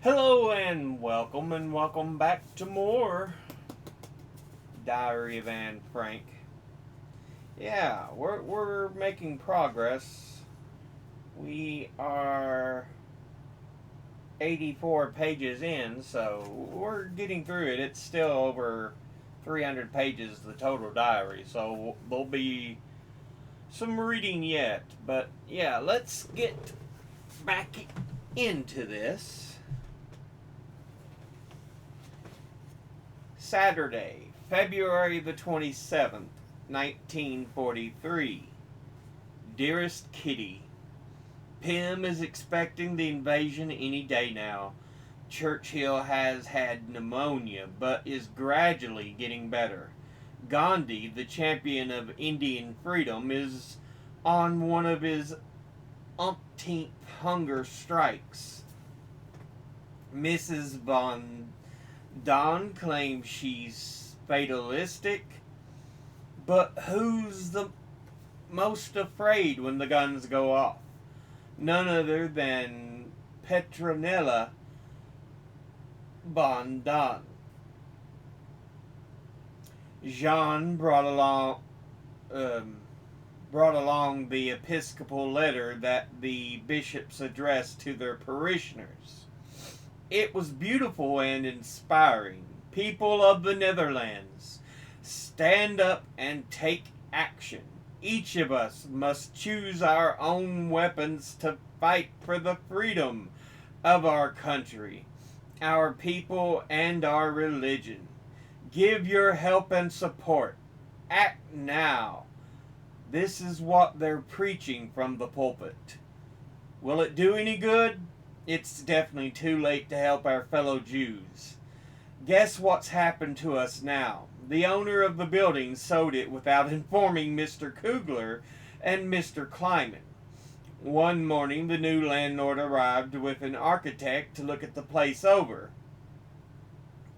Hello and welcome back to more Diary of Anne Frank. Yeah, we're making progress. We are 84 pages in, so we're getting through it. It's still over 300 pages, the total diary, so there'll be some reading yet. But yeah, let's get back into this. Saturday, February the 27th, 1943. Dearest Kitty, Pym is expecting the invasion any day now. Churchill has had pneumonia, but is gradually getting better. Gandhi, the champion of Indian freedom, is on one of his umpteenth hunger strikes. Mrs. von Dawn claims she's fatalistic, but who's the most afraid when the guns go off? None other than Petronella von Dawn. Jean brought along the episcopal letter that the bishops addressed to their parishioners. It was beautiful and inspiring. People of the Netherlands, stand up and take action. Each of us must choose our own weapons to fight for the freedom of our country, our people, and our religion. Give your help and support. Act now. This is what they're preaching from the pulpit. Will it do any good? It's definitely too late to help our fellow Jews. Guess what's happened to us now? The owner of the building sold it without informing Mr. Kugler and Mr. Kleiman. One morning, the new landlord arrived with an architect to look at the place over.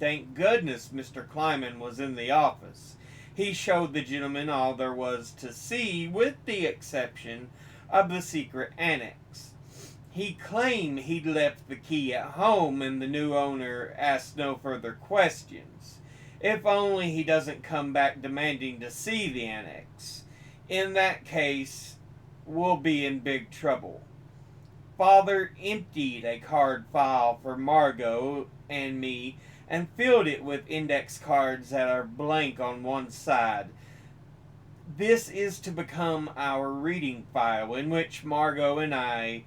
Thank goodness Mr. Kleiman was in the office. He showed the gentlemen all there was to see, with the exception of the secret annex. He claimed he'd left the key at home, and the new owner asked no further questions. If only he doesn't come back demanding to see the annex. In that case, we'll be in big trouble. Father emptied a card file for Margot and me and filled it with index cards that are blank on one side. This is to become our reading file, in which Margot and I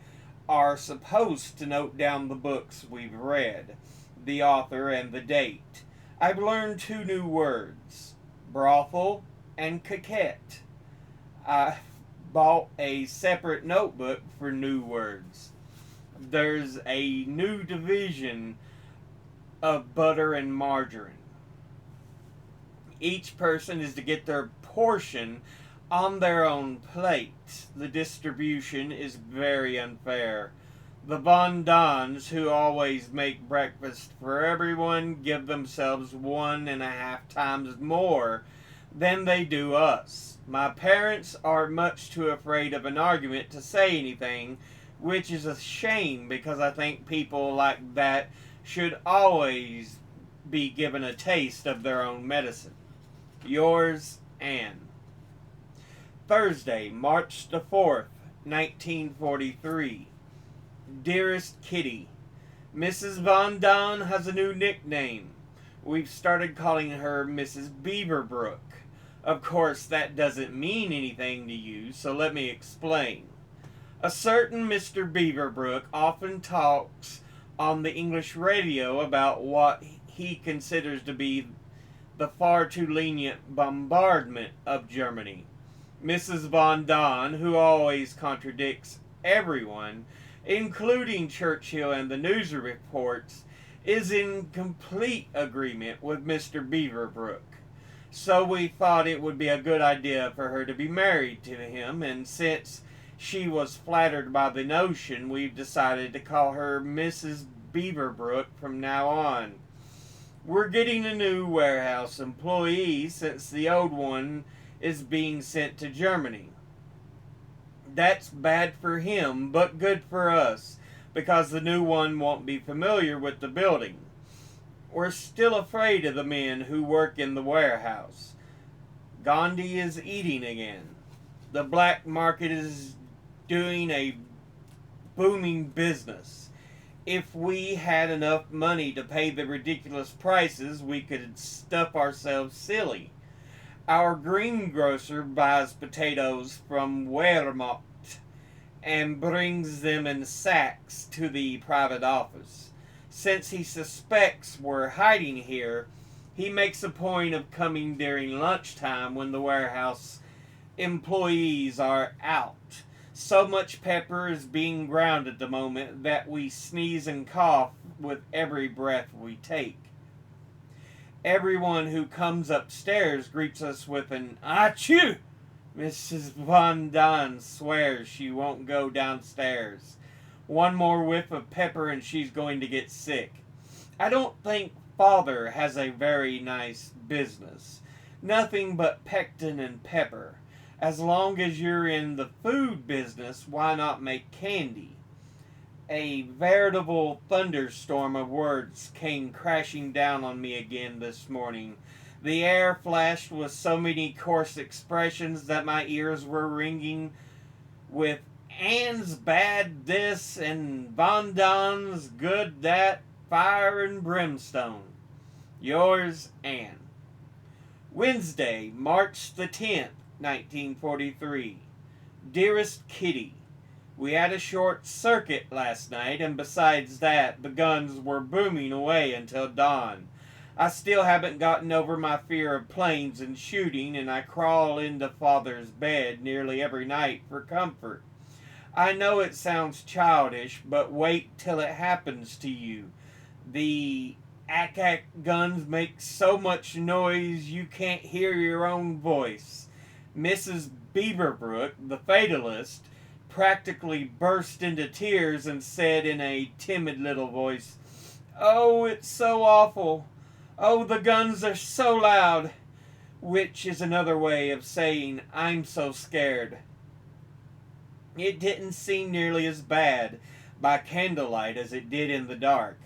are supposed to note down the books we've read, the author, and the date. I've learned two new words, brothel and coquette. I bought a separate notebook for new words. There's a new division of butter and margarine. Each person is to get their portion on their own plate. The distribution is very unfair. The Von Dons, who always make breakfast for everyone, give themselves 1.5 times more than they do us. My parents are much too afraid of an argument to say anything, which is a shame because I think people like that should always be given a taste of their own medicine. Yours, Anne. Thursday, March the 4th, 1943. Dearest Kitty, Mrs. Von Dawn has a new nickname. We've started calling her Mrs. Beaverbrook. Of course, that doesn't mean anything to you, so let me explain. A certain Mr. Beaverbrook often talks on the English radio about what he considers to be the far too lenient bombardment of Germany. Mrs. Von Dawn, who always contradicts everyone, including Churchill and the news reports, is in complete agreement with Mr. Beaverbrook. So we thought it would be a good idea for her to be married to him, and since she was flattered by the notion, we've decided to call her Mrs. Beaverbrook from now on. We're getting a new warehouse employee since the old one is being sent to Germany. That's bad for him, but good for us. because the new one won't be familiar with the building. We're still afraid of the men who work in the warehouse. Gandhi is eating again. The black market is doing a booming business. If we had enough money to pay the ridiculous prices, we could stuff ourselves silly. Our greengrocer buys potatoes from Wehrmacht and brings them in sacks to the private office. Since he suspects we're hiding here, he makes a point of coming during lunchtime when the warehouse employees are out. So much pepper is being ground at the moment that we sneeze and cough with every breath we take. Everyone who comes upstairs greets us with an achoo. Mrs. Von Don swears she won't go downstairs. One more whiff of pepper and she's going to get sick. I don't think Father has a very nice business. Nothing but pectin and pepper. As long as you're in the food business, why not make candy? A veritable thunderstorm of words came crashing down on me again this morning. The air flashed with so many coarse expressions that my ears were ringing with Anne's bad this and Von Don's good that, fire and brimstone. Yours, Anne. Wednesday, March the 10th, 1943. Dearest Kitty, we had a short circuit last night, and besides that, the guns were booming away until dawn. I still haven't gotten over my fear of planes and shooting, and I crawl into Father's bed nearly every night for comfort. I know it sounds childish, but wait till it happens to you. The ack-ack guns make so much noise you can't hear your own voice. Mrs. Beaverbrook, the fatalist, practically burst into tears and said in a timid little voice, "Oh, it's so awful. Oh, the guns are so loud," which is another way of saying, "I'm so scared." It didn't seem nearly as bad by candlelight as it did in the dark.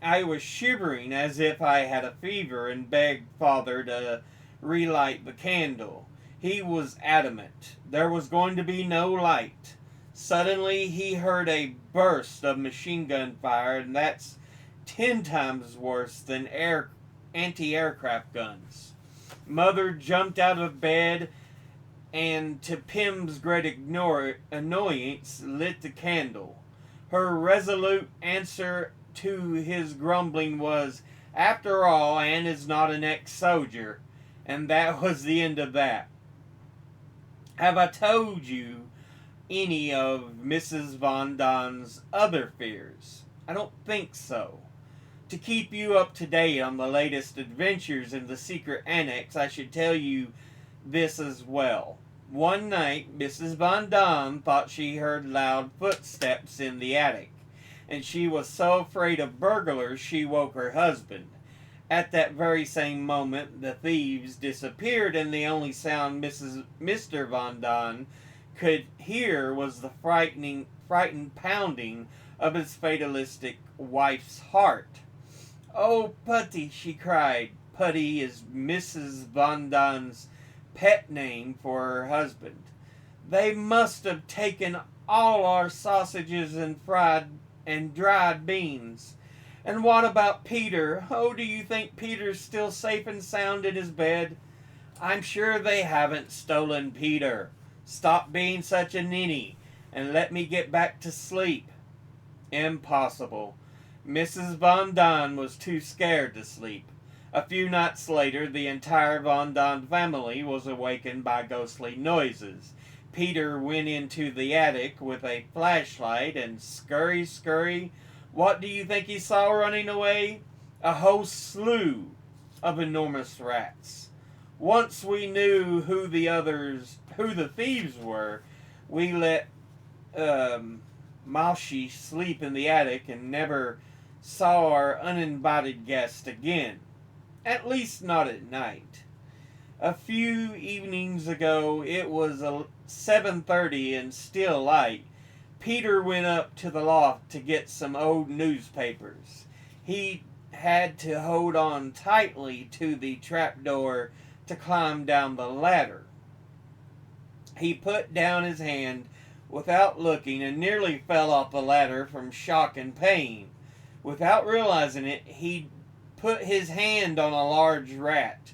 I was shivering as if I had a fever and begged Father to relight the candle. He was adamant. There was going to be no light. Suddenly he heard a burst of machine gun fire, and that's 10 times worse than anti-aircraft guns. Mother jumped out of bed and, to Pim's great annoyance, lit the candle. Her resolute answer to his grumbling was, "After all, Anne is not an ex-soldier," and that was the end of that. Have I told you any of Mrs. Von Don's other fears? I don't think so. To keep you up to date on the latest adventures in the secret annex, I should tell you this as well. One night, Mrs. Von Don thought she heard loud footsteps in the attic, and she was so afraid of burglars she woke her husband. At that very same moment, the thieves disappeared, and the only sound Mr. Von Don could hear was the frightened pounding of his fatalistic wife's heart. "Oh, Putty," she cried. Putty is Mrs. Von Don's pet name for her husband. "They must have taken all our sausages and fried and dried beans. And what about Peter? Oh, do you think Peter's still safe and sound in his bed?" "I'm sure they haven't stolen Peter. Stop being such a ninny and let me get back to sleep." Impossible. Mrs. Von Don was too scared to sleep. A few nights later, the entire Von Don family was awakened by ghostly noises. Peter went into the attic with a flashlight and scurry. What do you think he saw running away? A whole slew of enormous rats. Once we knew who the thieves were, we let Malshi sleep in the attic and never saw our uninvited guest again. At least not at night. A few evenings ago, it was 7:30 and still light. Peter went up to the loft to get some old newspapers. He had to hold on tightly to the trapdoor to climb down the ladder. He put down his hand without looking and nearly fell off the ladder from shock and pain. Without realizing it, he put his hand on a large rat,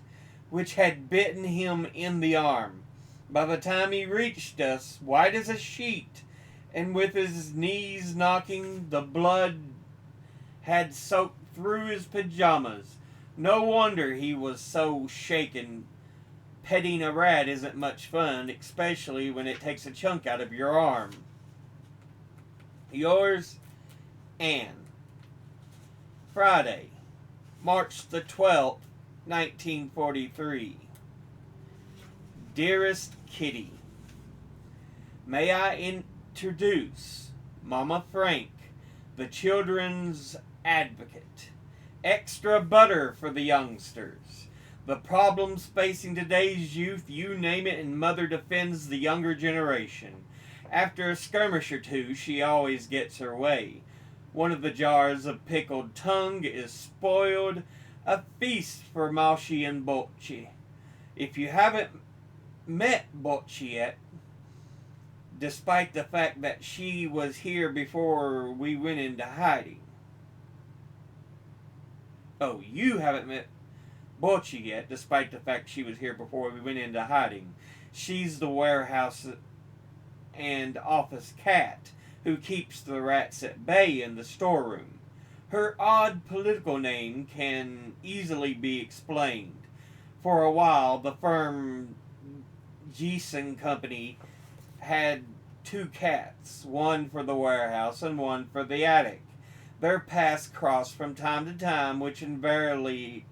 which had bitten him in the arm. By the time he reached us, white as a sheet, and with his knees knocking, the blood had soaked through his pajamas. No wonder he was so shaken. Petting a rat isn't much fun, especially when it takes a chunk out of your arm. Yours, Anne. Friday, March the 12th, 1943. Dearest Kitty, may I introduce Mama Frank, the children's advocate. Extra butter for the youngsters. The problems facing today's youth, you name it, and Mother defends the younger generation. After a skirmish or two, she always gets her way. One of the jars of pickled tongue is spoiled, a feast for Malshi and Bocci. If you haven't met Bocci yet, despite the fact that she was here before we went into hiding. Oh, you haven't met Bocci yet, despite the fact she was here before we went into hiding. She's the warehouse and office cat who keeps the rats at bay in the storeroom. Her odd political name can easily be explained. For a while, the firm Geeson Company had two cats, one for the warehouse and one for the attic. Their paths crossed from time to time, which invariably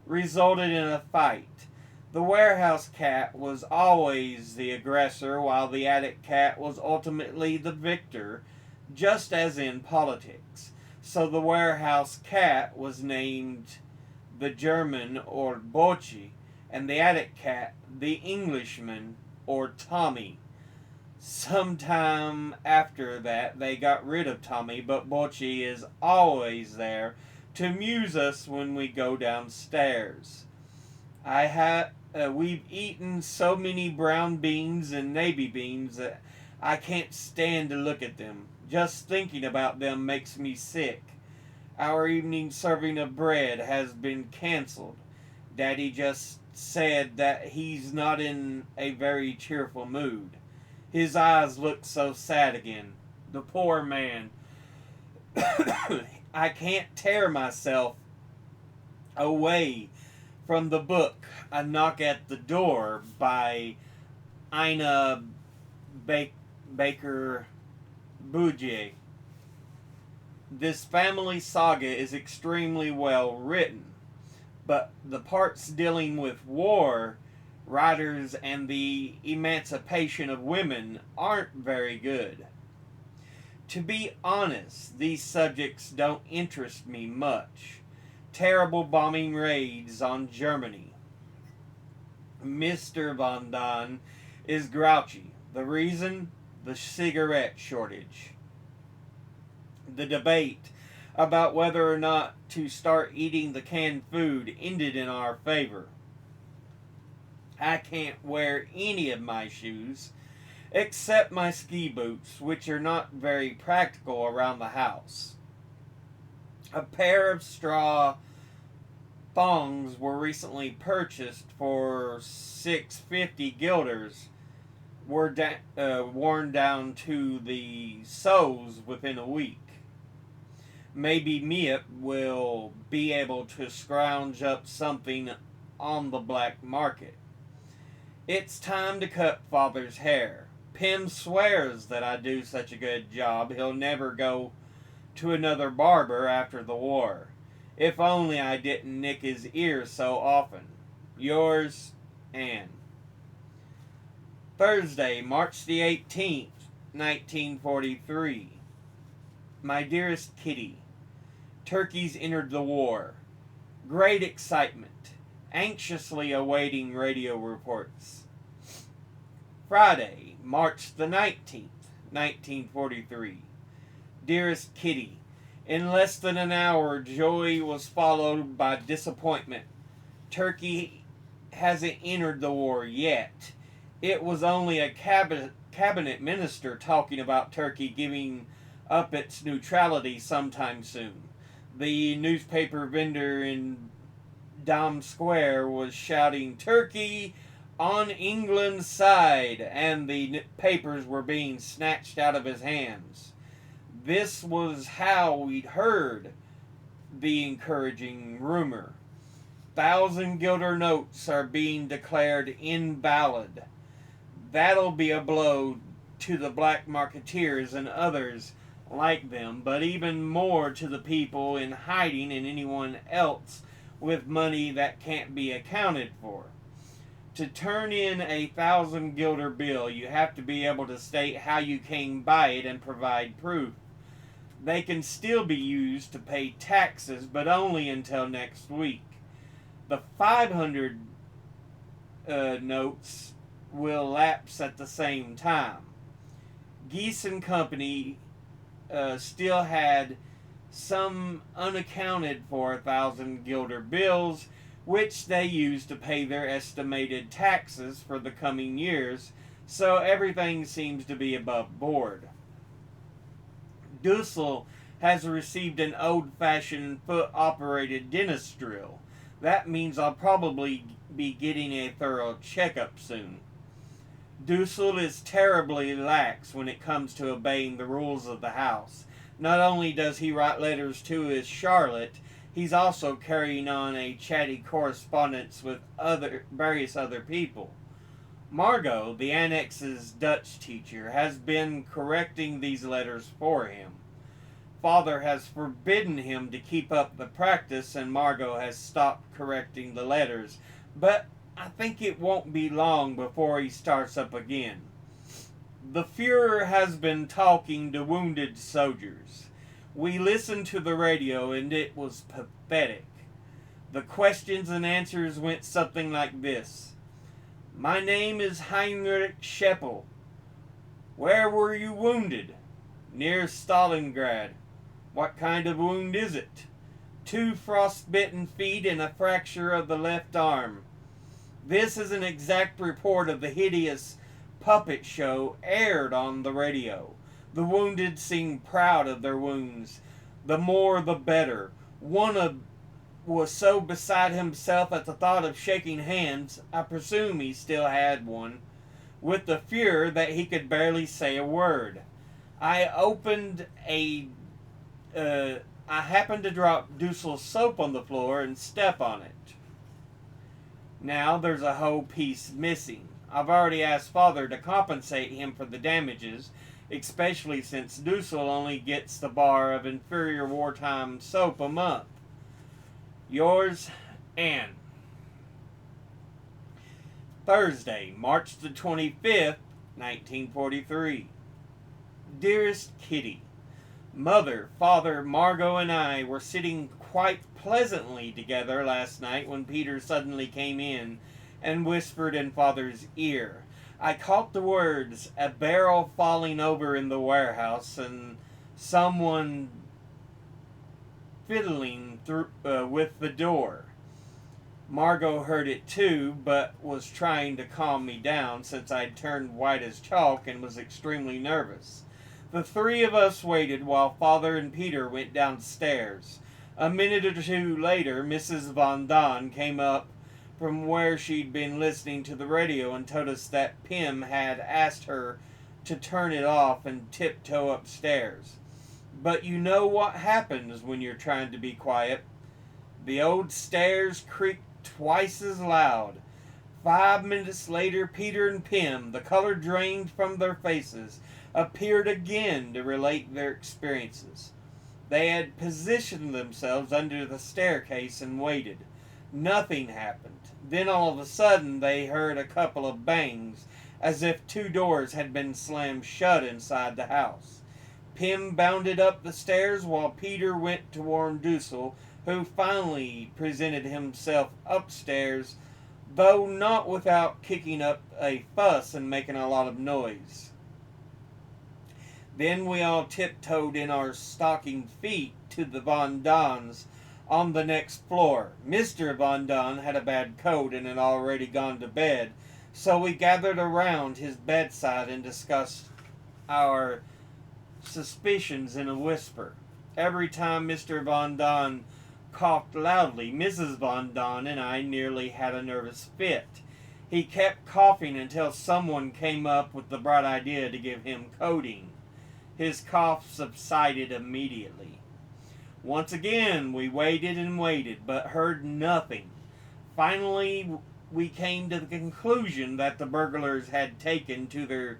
resulted in a fight. The warehouse cat was always the aggressor, while the attic cat was ultimately the victor, just as in politics. So the warehouse cat was named the German, or Bocci, and the attic cat the Englishman, or Tommy. Sometime after that, they got rid of Tommy, but Bocci is always there to amuse us when we go downstairs. We've eaten so many brown beans and navy beans that I can't stand to look at them. Just thinking about them makes me sick. Our evening serving of bread has been canceled. Daddy just said that he's not in a very cheerful mood. His eyes look so sad again. The poor man. I can't tear myself away from the book A Knock at the Door by Ina Baker Bougier. This family saga is extremely well written, but the parts dealing with war, writers, and the emancipation of women aren't very good. To be honest, these subjects don't interest me much. Terrible bombing raids on Germany. Mr. Von Dahn is grouchy. The reason? The cigarette shortage. The debate about whether or not to start eating the canned food ended in our favor. I can't wear any of my shoes, except my ski boots, which are not very practical around the house. A pair of straw thongs were recently purchased for 650 guilders, were worn down to the soles within a week. Maybe Miep will be able to scrounge up something on the black market. It's time to cut Father's hair. Pim swears that I do such a good job he'll never go to another barber after the war. If only I didn't nick his ears so often. Yours, Anne. Thursday, March the 18th, 1943. My dearest Kitty, turkeys entered the war. Great excitement. Anxiously awaiting radio reports. Friday, March the 19th. 1943. Dearest Kitty, in less than an hour, joy was followed by disappointment. Turkey hasn't entered the war yet. It was only a cabinet minister talking about Turkey giving up its neutrality sometime soon. The newspaper vendor in Dam Square was shouting, "Turkey on England's side," and the papers were being snatched out of his hands. This was how we'd heard the encouraging rumor. 1,000 guilder notes are being declared invalid. That'll be a blow to the black marketeers and others like them, but even more to the people in hiding and anyone else with money that can't be accounted for. To turn in a 1,000 guilder bill, you have to be able to state how you came by it and provide proof. They can still be used to pay taxes, but only until next week. The 500 notes will lapse at the same time. Geese and Company still had some unaccounted for 1,000 guilder bills, which they used to pay their estimated taxes for the coming years, so everything seems to be above board. Dussel has received an old-fashioned foot-operated dentist drill. That means I'll probably be getting a thorough checkup soon. Dussel is terribly lax when it comes to obeying the rules of the house. Not only does he write letters to his Charlotte, he's also carrying on a chatty correspondence with various other people. Margot, the Annex's Dutch teacher, has been correcting these letters for him. Father has forbidden him to keep up the practice, and Margot has stopped correcting the letters, but I think it won't be long before he starts up again. The Fuhrer has been talking to wounded soldiers. We listened to the radio and it was pathetic. The questions and answers went something like this. "My name is Heinrich Scheppel. Where were you wounded?" "Near Stalingrad." "What kind of wound is it?" "2 frostbitten feet and a fracture of the left arm." This is an exact report of the hideous puppet show aired on the radio. The wounded seemed proud of their wounds. The more the better. One was so beside himself at the thought of shaking hands, I presume he still had one, with the Fuhrer that he could barely say a word. I happened to drop Dussel's soap on the floor and step on it. Now there's a whole piece missing. I've already asked Father to compensate him for the damages, especially since Dussel only gets the bar of inferior wartime soap a month. Yours, Anne. Thursday, March the 25th, 1943. Dearest Kitty, Mother, Father, Margot, and I were sitting quite pleasantly together last night when Peter suddenly came in and whispered in Father's ear. I caught the words, "A barrel falling over in the warehouse," and someone fiddling with the door. Margot heard it too, but was trying to calm me down since I'd turned white as chalk and was extremely nervous. The three of us waited while Father and Peter went downstairs. A minute or two later, Mrs. Von Dahn came up from where she'd been listening to the radio and told us that Pim had asked her to turn it off and tiptoe upstairs. But you know what happens when you're trying to be quiet. The old stairs creaked twice as loud. 5 minutes later, Peter and Pim, the color drained from their faces, appeared again to relate their experiences. They had positioned themselves under the staircase and waited. Nothing happened. Then all of a sudden they heard a couple of bangs, as if 2 doors had been slammed shut inside the house. Pim bounded up the stairs while Peter went to warn Dussel, who finally presented himself upstairs, though not without kicking up a fuss and making a lot of noise. Then we all tiptoed in our stocking feet to the Von Dons on the next floor. Mr. Von Don had a bad cold and had already gone to bed, so we gathered around his bedside and discussed our suspicions in a whisper. Every time Mr. Von Don coughed loudly, Mrs. Von Don and I nearly had a nervous fit. He kept coughing until someone came up with the bright idea to give him codeine. His cough subsided immediately. Once again, we waited and waited, but heard nothing. Finally, we came to the conclusion that the burglars had taken to their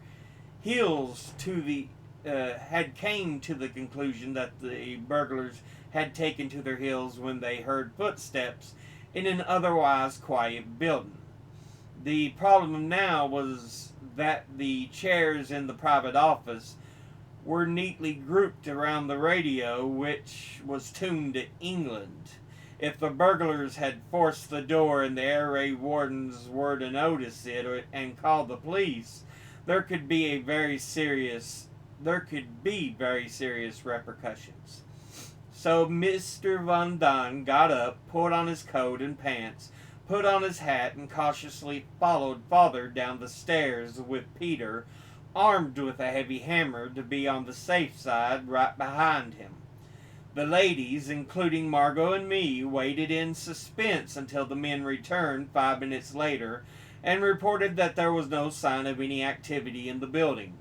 heels to the had came to the conclusion that the burglars had taken to their heels when they heard footsteps in an otherwise quiet building. The problem now was that the chairs in the private office were neatly grouped around the radio, which was tuned to England. If the burglars had forced the door and the air raid wardens were to notice it and call the police, there could be very serious repercussions. So Mr. Von Don got up, pulled on his coat and pants, put on his hat, and cautiously followed Father down the stairs with Peter, armed with a heavy hammer, to be on the safe side right behind him. The ladies, including Margot and me, waited in suspense until the men returned 5 minutes later and reported that there was no sign of any activity in the building.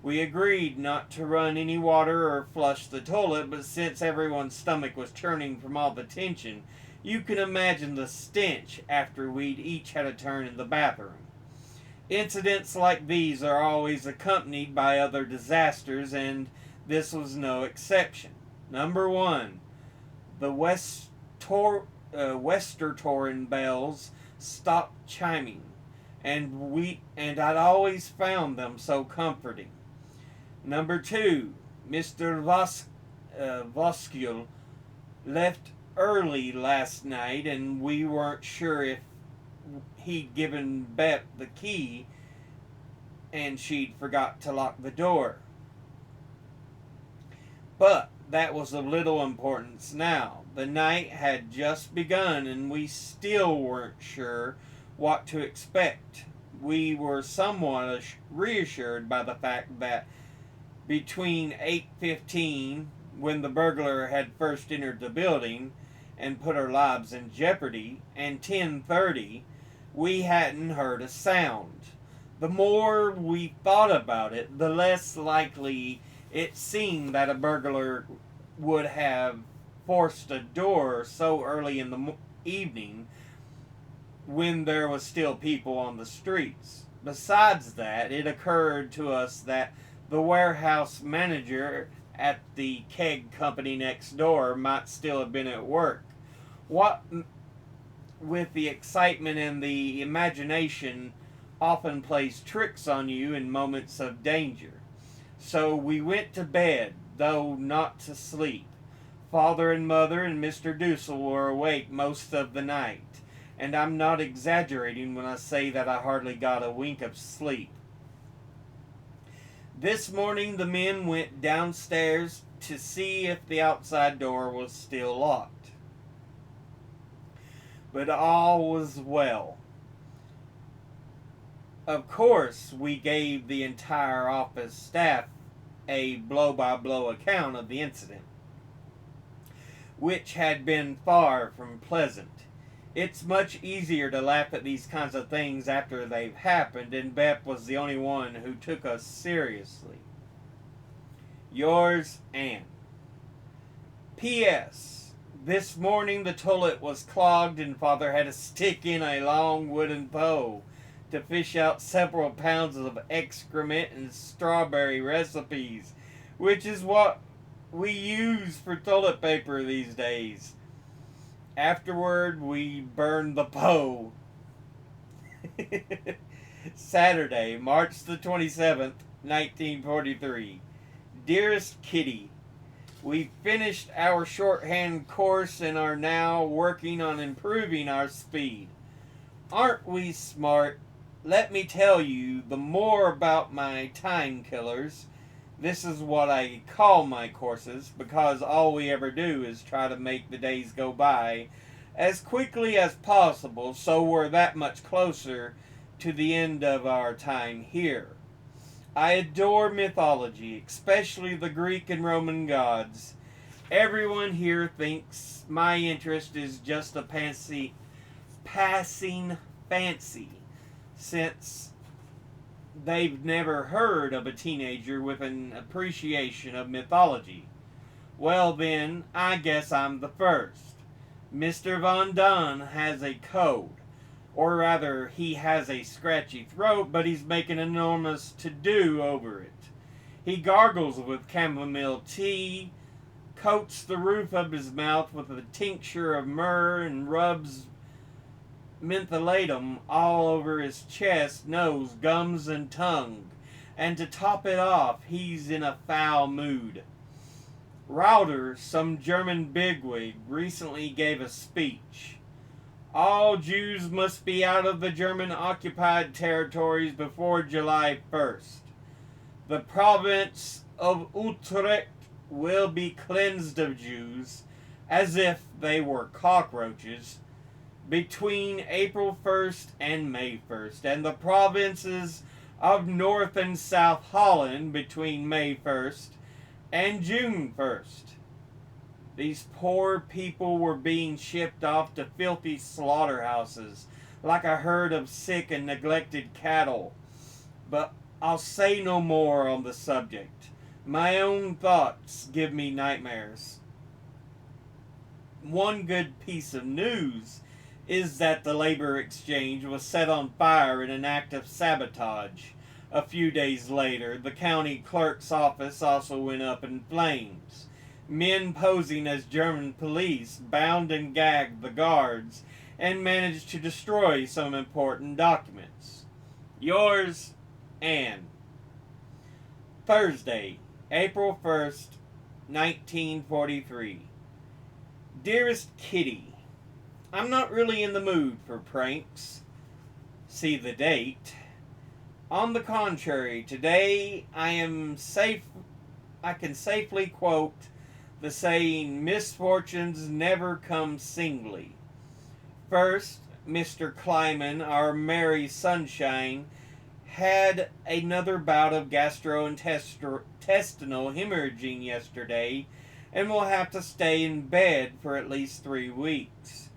We agreed not to run any water or flush the toilet, but since everyone's stomach was churning from all the tension, you can imagine the stench after we'd each had a turn in the bathroom. Incidents like these are always accompanied by other disasters, and this was no exception. Number 1, the Westertoren bells stopped chiming, and I'd always found them so comforting. Number 2, Mr. Voskul left early last night, and we weren't sure if he'd given Beth the key and she'd forgot to lock the door. But that was of little importance now. The night had just begun and we still weren't sure what to expect. We were somewhat reassured by the fact that between 8:15, when the burglar had first entered the building and put our lives in jeopardy, and 10:30, we hadn't heard a sound. The more we thought about it, the less likely it seemed that a burglar would have forced a door so early in the evening when there was still people on the streets. Besides that, it occurred to us that the warehouse manager at the keg company next door might still have been at work. What with the excitement and the imagination often plays tricks on you in moments of danger. So we went to bed, though not to sleep. Father and Mother and Mr. Dussel were awake most of the night, and I'm not exaggerating when I say that I hardly got a wink of sleep. This morning the men went downstairs to see if the outside door was still locked. But all was well. Of course, we gave the entire office staff a blow-by-blow account of the incident, which had been far from pleasant. It's much easier to laugh at these kinds of things after they've happened, and Beth was the only one who took us seriously. Yours, Anne. P.S. This morning the toilet was clogged and Father had to stick in a long wooden pole to fish out several pounds of excrement and strawberry recipes, which is what we use for toilet paper these days. Afterward, we burned the pole. Saturday, March the 27th, 1943. Dearest Kitty, we finished our shorthand course and are now working on improving our speed. Aren't we smart? Let me tell you the more about my time killers. This is what I call my courses because all we ever do is try to make the days go by as quickly as possible so we're that much closer to the end of our time here. I adore mythology, especially the Greek and Roman gods. Everyone here thinks my interest is just a passing fancy, since they've never heard of a teenager with an appreciation of mythology. Well, then, I guess I'm the first. Mr. Von Dunn has a cold. Or rather, he has a scratchy throat, but he's making enormous to-do over it. He gargles with chamomile tea, coats the roof of his mouth with a tincture of myrrh, and rubs mentholatum all over his chest, nose, gums, and tongue. And to top it off, he's in a foul mood. Rauder, some German bigwig, recently gave a speech. All Jews must be out of the German-occupied territories before July 1st. The province of Utrecht will be cleansed of Jews, as if they were cockroaches, between April 1st and May 1st, and the provinces of North and South Holland between May 1st and June 1st. These poor people were being shipped off to filthy slaughterhouses like a herd of sick and neglected cattle. But I'll say no more on the subject. My own thoughts give me nightmares. One good piece of news is that the labor exchange was set on fire in an act of sabotage. A few days later, the county clerk's office also went up in flames. Men posing as German police bound and gagged the guards and managed to destroy some important documents. Yours, Anne. Thursday, April 1st, 1943. Dearest Kitty, I'm not really in the mood for pranks. See the date. On the contrary, today I can safely quote the saying, misfortunes never come singly. First, Mr. Kleiman, our merry sunshine, had another bout of gastrointestinal hemorrhaging yesterday and will have to stay in bed for at least 3 weeks.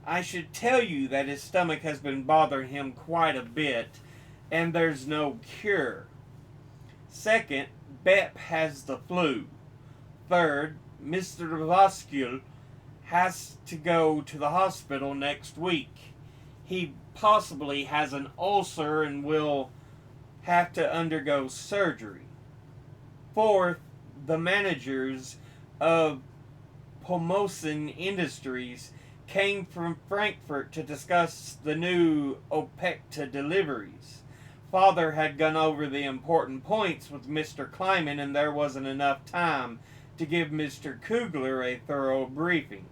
I should tell you that his stomach has been bothering him quite a bit, and there's no cure. Second, Bep has the flu. Third, Mr. Voskul has to go to the hospital next week. He possibly has an ulcer and will have to undergo surgery. Fourth, the managers of Pomosan Industries came from Frankfurt to discuss the new OPECTA deliveries. Father had gone over the important points with Mr. Kleiman, and there wasn't enough time to give Mr. Kugler a thorough briefing.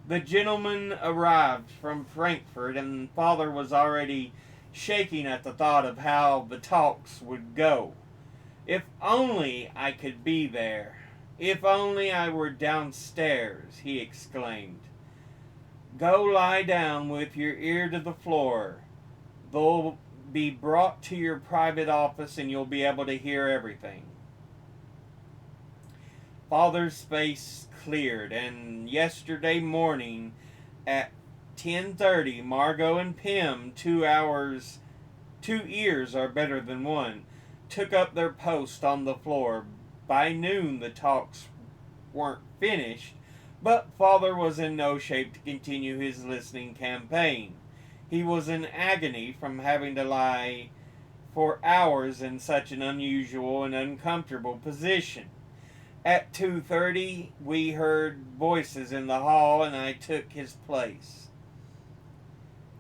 The gentleman arrived from Frankfurt, and Father was already shaking at the thought of how the talks would go. If only I could be there. If only I were downstairs, he exclaimed. Go lie down with your ear to the floor. They'll be brought to your private office and you'll be able to hear everything. Father's face cleared, and yesterday morning at 10:30, Margot and Pim, 2 ears are better than one, took up their post on the floor. By noon the talks weren't finished, but Father was in no shape to continue his listening campaign. He was in agony from having to lie for hours in such an unusual and uncomfortable position. At 2:30, we heard voices in the hall, and I took his place.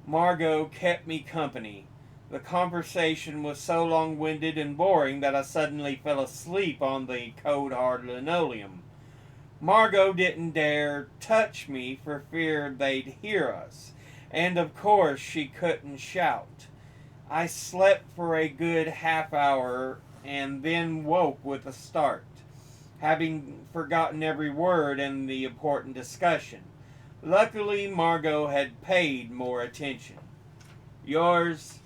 Margot kept me company. The conversation was so long-winded and boring that I suddenly fell asleep on the cold, hard linoleum. Margot didn't dare touch me for fear they'd hear us, and of course she couldn't shout. I slept for a good half hour and then woke with a start, having forgotten every word in the important discussion. Luckily, Margot had paid more attention. Yours,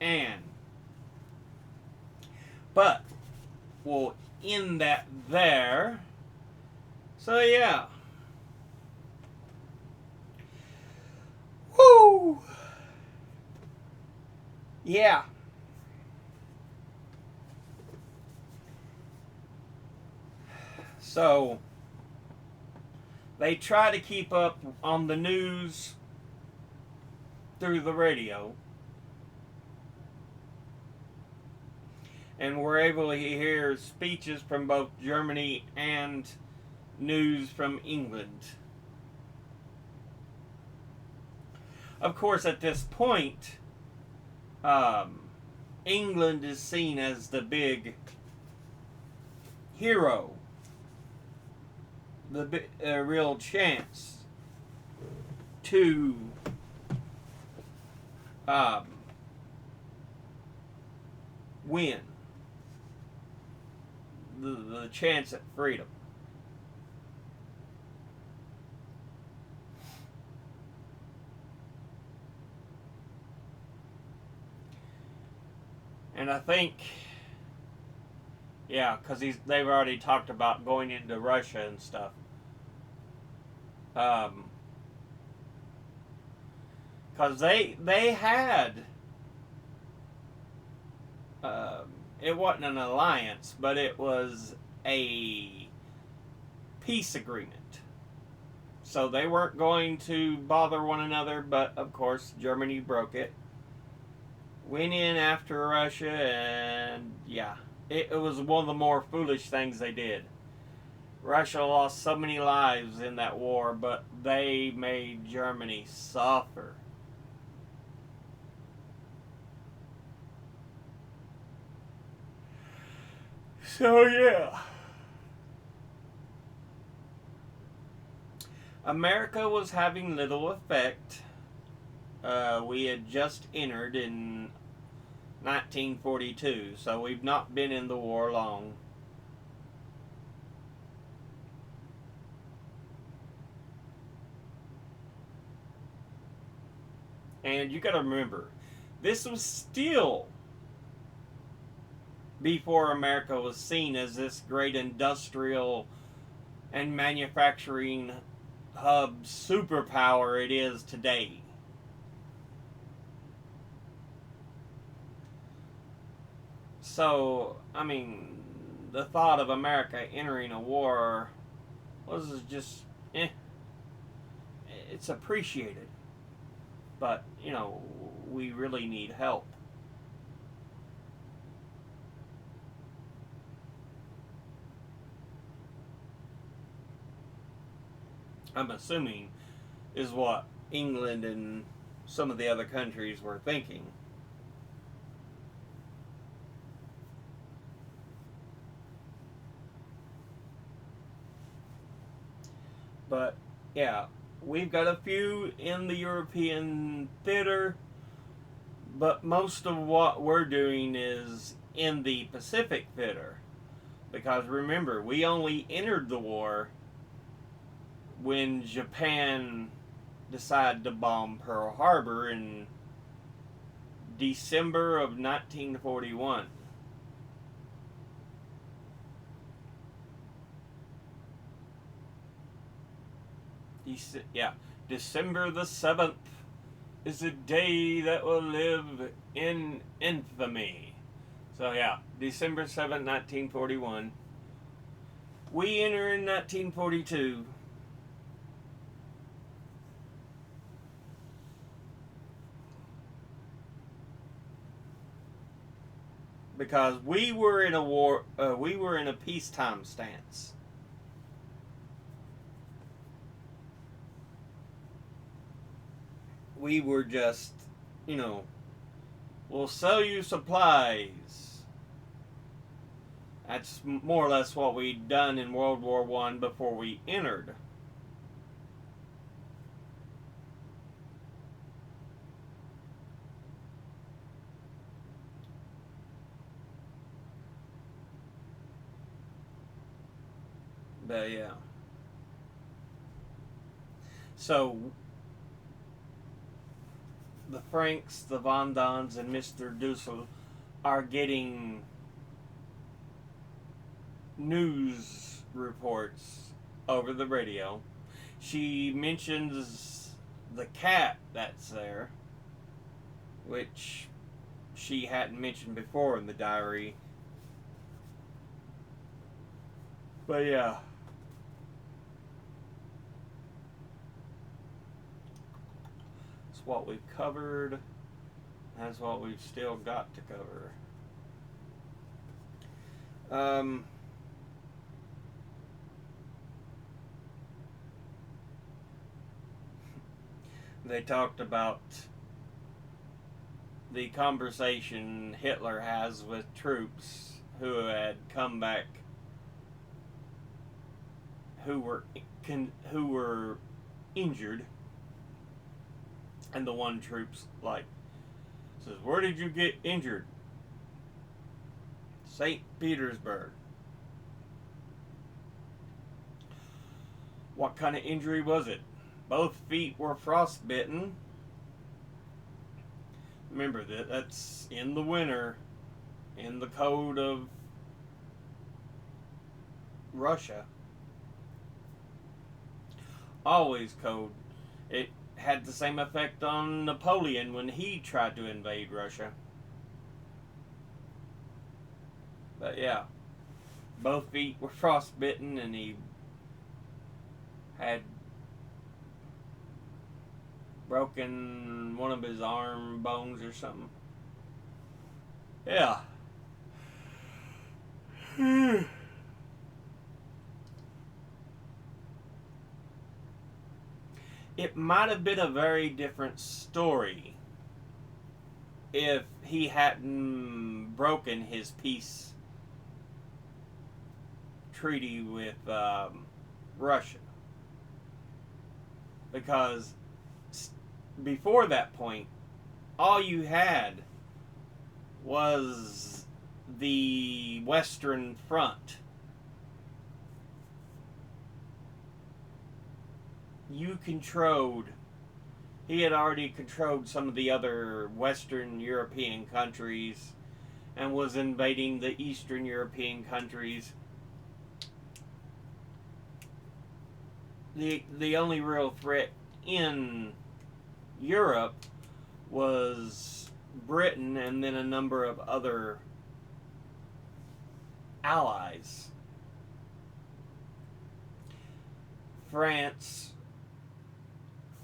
Anne. But we'll end that there. So, yeah. Woo! Yeah. So, they try to keep up on the news through the radio. And we're able to hear speeches from both Germany and news from England. Of course, at this point, England is seen as the big hero, the real chance to win, the chance at freedom. And I think, yeah, because they've already talked about going into Russia and stuff. Because they had, it wasn't an alliance, but it was a peace agreement. So they weren't going to bother one another, but of course Germany broke it. Went in after Russia, and yeah, it was one of the more foolish things they did. Russia lost so many lives in that war, but they made Germany suffer. So yeah. America was having little effect. We had just entered in 1942, so we've not been in the war long. And you gotta remember, this was still before America was seen as this great industrial and manufacturing hub superpower it is today. So, I mean, the thought of America entering a war was just, it's appreciated. But, we really need help. I'm assuming is what England and some of the other countries were thinking. But yeah, we've got a few in the European theater, but most of what we're doing is in the Pacific theater. Because remember, we only entered the war when Japan decided to bomb Pearl Harbor in December of 1941. December the 7th is a day that will live in infamy. So yeah, December 7th, 1941. We enter in 1942. Because we were in a war, we were in a peacetime stance. We were just, we'll sell you supplies. That's more or less what we'd done in World War I before we entered. But yeah. So the Franks, the Von Daans, and Mr. Dussel are getting news reports over the radio. She mentions the cat that's there, which she hadn't mentioned before in the diary. But yeah. That's what we've covered. That's what we've still got to cover. They talked about the conversation Hitler has with troops who had come back, who were injured, and the one troop's like says, "Where did you get injured?" St. Petersburg. What kind of injury was it? Both feet were frostbitten. Remember that that's in the winter, in the code of Russia. Always code. It had the same effect on Napoleon when he tried to invade Russia. But yeah, both feet were frostbitten and he had broken one of his arm bones or something. Yeah. It might have been a very different story if he hadn't broken his peace treaty with Russia. Because before that point, all you had was the Western Front. He had already controlled some of the other Western European countries and was invading the Eastern European countries. The only real threat in Europe was Britain and then a number of other allies. France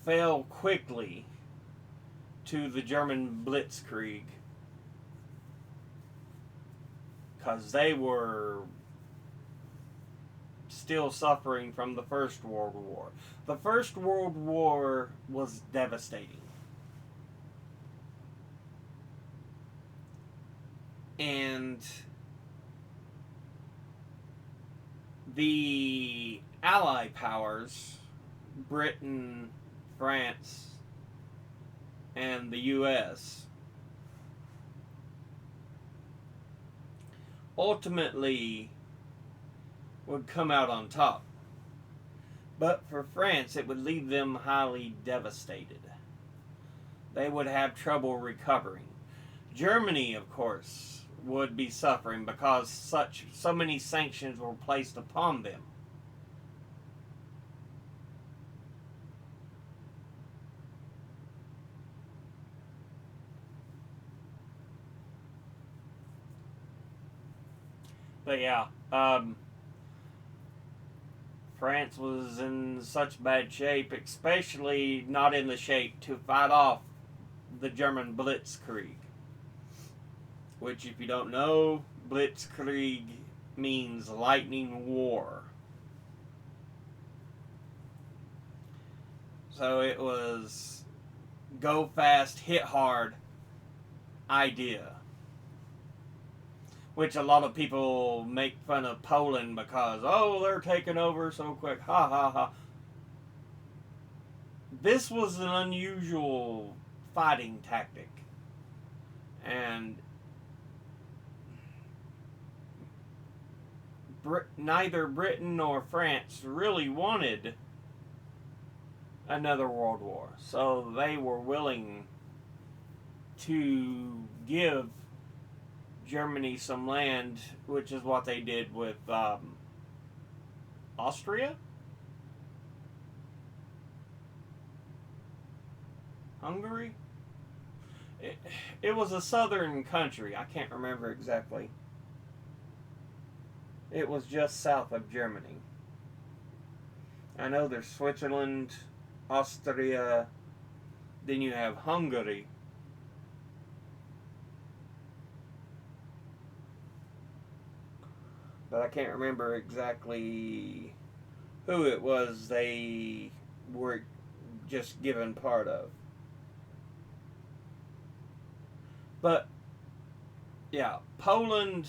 fell quickly to the German blitzkrieg because they were still suffering from the First World War. The First World War was devastating. And the Allied powers, Britain, France, and the U.S., ultimately would come out on top. But for France, it would leave them highly devastated. They would have trouble recovering. Germany, of course, would be suffering because so many sanctions were placed upon them. But yeah, France was in such bad shape, especially not in the shape to fight off the German blitzkrieg. Which, if you don't know, blitzkrieg means lightning war. So it was go fast, hit hard idea. Which a lot of people make fun of Poland because, oh, they're taking over so quick. Ha ha ha. This was an unusual fighting tactic. And neither Britain nor France really wanted another world war. So they were willing to give Germany some land, which is what they did with Austria? Hungary? It was a southern country. I can't remember exactly. It was just south of Germany. I know there's Switzerland, Austria, then you have Hungary. But I can't remember exactly who it was they were just given part of. But, yeah, Poland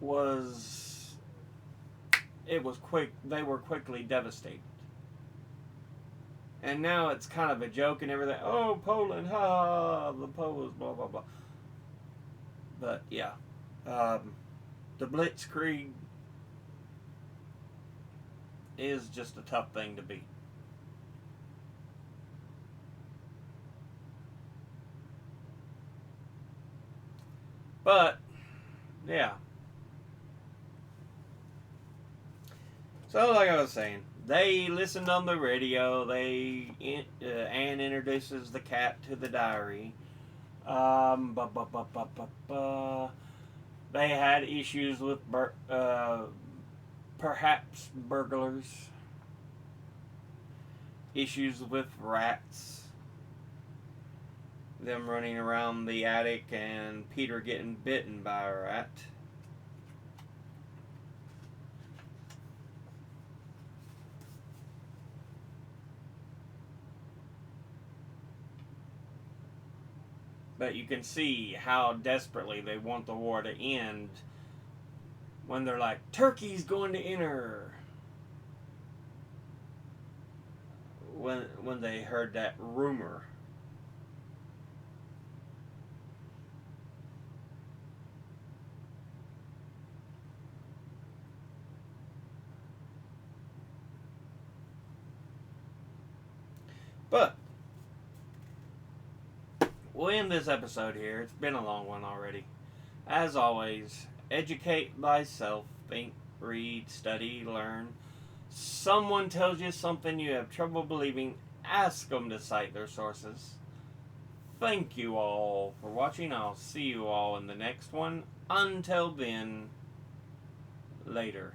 was, it was quick, they were quickly devastated. And now it's kind of a joke and everything. Oh, Poland, ha, the Poles, blah, blah, blah. But, yeah, the Blitzkrieg is just a tough thing to beat. But, yeah. So, like I was saying, they listened on the radio. Anne introduces the cat to the diary. They had issues with perhaps burglars. Issues with rats. Them running around the attic and Peter getting bitten by a rat. But you can see how desperately they want the war to end when they're like, Turkey's going to enter. When they heard that rumor. But we'll end this episode here. It's been a long one already. As always, educate thyself. Think, read, study, learn. Someone tells you something you have trouble believing, ask them to cite their sources. Thank you all for watching. I'll see you all in the next one. Until then, later.